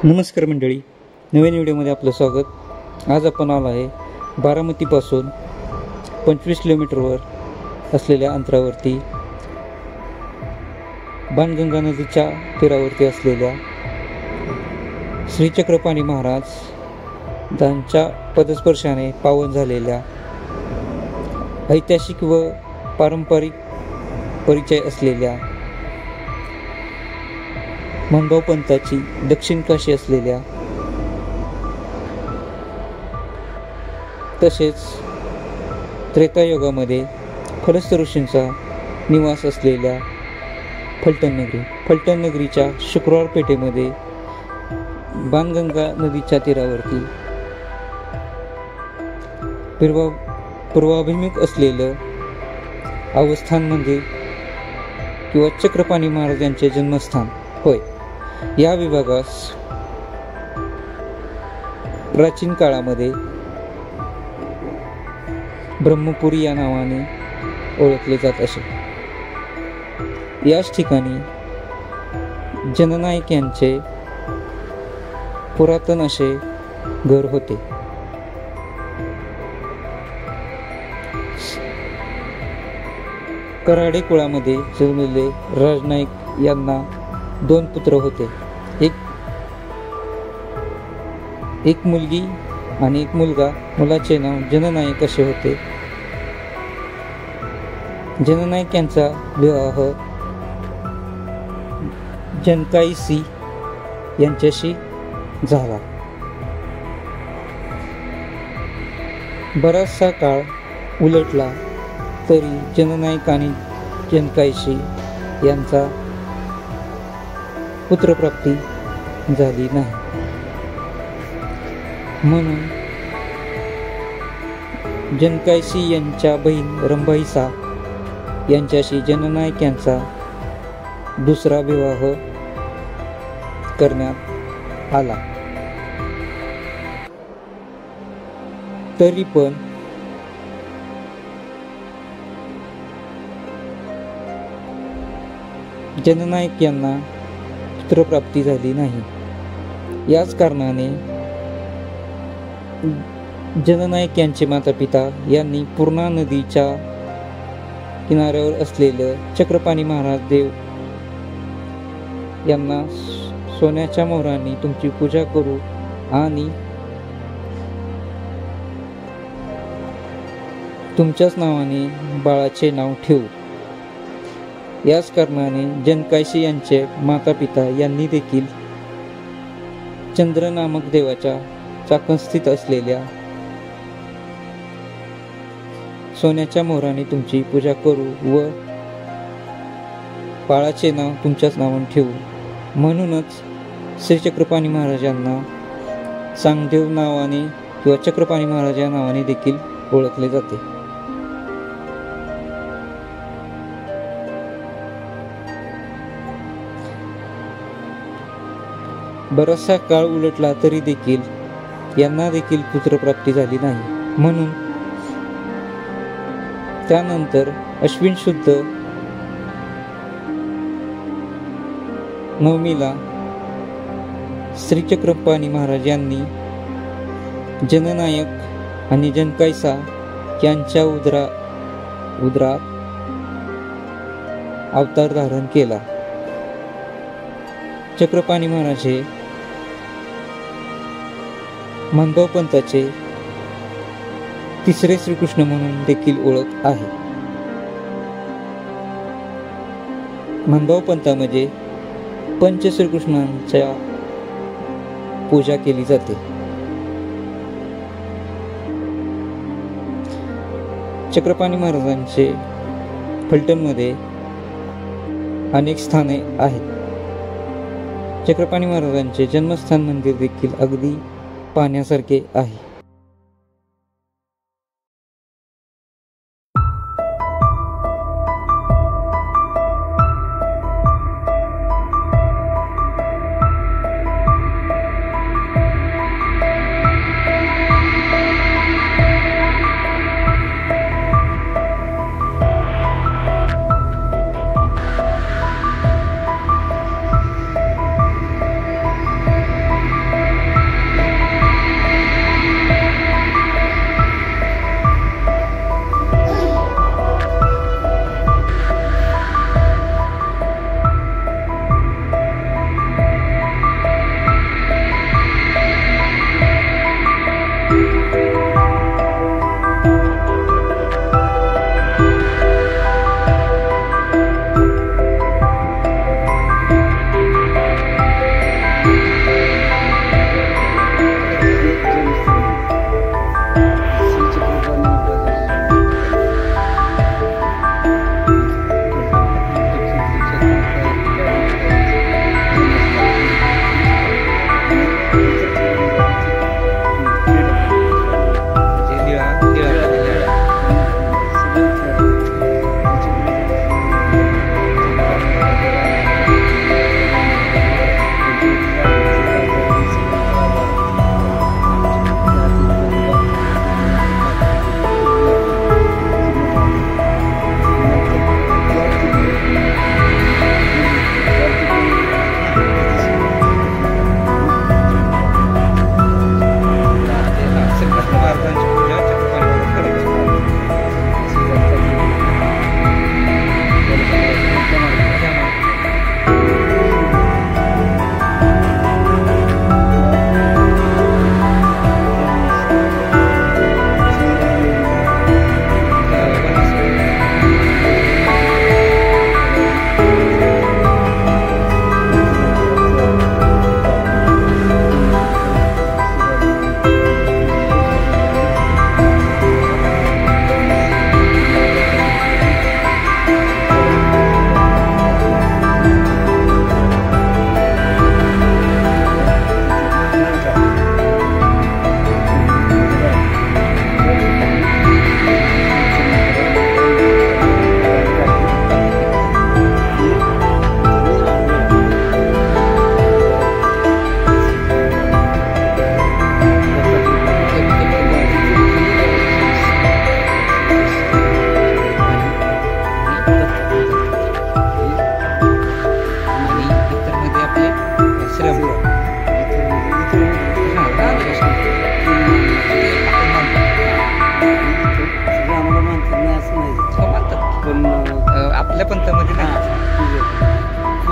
नमस्कार मंडळी, नवीन व्हिडिओमध्ये आपलं स्वागत. आज आपण आलो आहे बारामतीपासून 25 किलोमीटरवर असलेल्या अंतरावरती बाणगंगा नदीच्या तीरावरती असलेल्या श्री चक्रपाणी महाराज यांच्या पदस्पर्शाने पावन झालेल्या ऐतिहासिक व पारंपरिक परिचय असलेल्या मनभाव पंथाची दक्षिण काशी असलेल्या, तसेच त्रेतायुगामध्ये फलस्त ऋषींचा निवास असलेल्या फलटण नगरीच्या शुक्रवार पेठेमध्ये बाणगंगा नदीच्या तीरावरती पूर्वाभिमुख असलेलं अवस्थान मंदिर किंवा चक्रपाणी महाराजांचे जन्मस्थान होय. या विभागास प्राचीन काळामध्ये ब्रह्मपुरी या नावाने ओळखले जात असे. याच ठिकाणी जननायक यांचे पुरातन असे घर होते. कराडे कुळामध्ये जन्मलेले राजनाईक यांना 2 पुत्र होते. एक मुलगी आणि एक मुलगा. मुलाचे नाव जननायक असे होते. जननायक यांचा विवाह जनकाईसी यांच्याशी झाला. बराचसा काळ उलटला तरी जननायक आणि जनकाईसी यांचा पुत्रप्राप्ती झाली नाही. म्हणून जनकाईसी यांच्या बहीण रंभाईसा यांच्याशी जननायक यांचा दुसरा विवाह करण्यात आला. तरी पण जननायक यांना पुत्रप्राप्ती झाली नाही. याच कारणाने जननायक यांचे माता पिता यांनी पूर्णा नदीच्या किनाऱ्यावर असलेलं चक्रपाणी महाराज देव यांना सोन्याच्या मोहरांनी तुमची पूजा करू आणि तुमच्याच नावाने बाळाचे नाव ठेवू. याच कारणाने जनकाईसी यांचे माता पिता यांनी देखील चंद्र नामक देवाच्या चाकण स्थित असलेल्या सोन्याच्या मोहराने तुमची पूजा करू व बाळाचे नाव तुमच्याच नावाने ठेवू. म्हणूनच श्री चक्रपाणी महाराजांना सांगदेव नावाने किंवा चक्रपाणी महाराज या नावाने देखील ओळखले जाते. बराचसा काळ उलटला तरी देखील यांना देखील पुत्रप्राप्ती झाली नाही. म्हणून त्यानंतर अश्विन शुद्ध नवमीला श्री चक्रपाणी महाराज यांनी जननायक आणि जनकाईसा यांच्या उदरात अवतार धारण केला. चक्रपाणी महाराज हे मनभाव पंथाचे तिसरे श्रीकृष्ण म्हणून देखील ओळख आहे. मनभाव पंथामध्ये पंच श्रीकृष्णांच्या पूजा केली जाते. चक्रपाणी महाराजांचे फलटणमध्ये अनेक स्थाने आहेत. चक्रपाणी महाराजांचे जन्मस्थान मंदिर देखील अगदी पाहण्यासारखे आहे.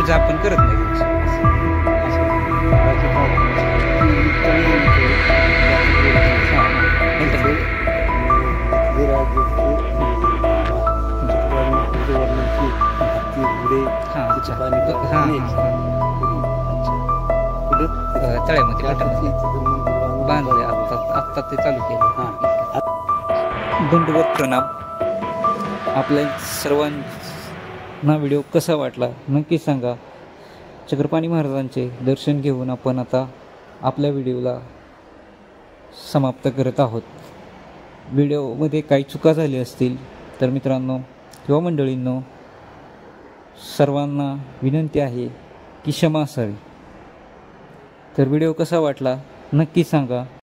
पूजा आपण करत नाही. तळ्यामध्ये बांधले आत्ता ते चालू केले. दंडवत प्रणाम. आपल्या सर्वांना व्हिडिओ कसा वाटला नक्की सांगा. चक्रपाणी महाराजांचे दर्शन घेऊन आपण आता आपल्या व्हिडिओला समाप्त करत आहोत. व्हिडिओमध्ये काही चुका झाली असतील तर मित्रांनो किंवा मंडळींनो सर्वांना विनंती आहे की क्षमा असावी. तर व्हिडिओ कसा वाटला नक्की सांगा.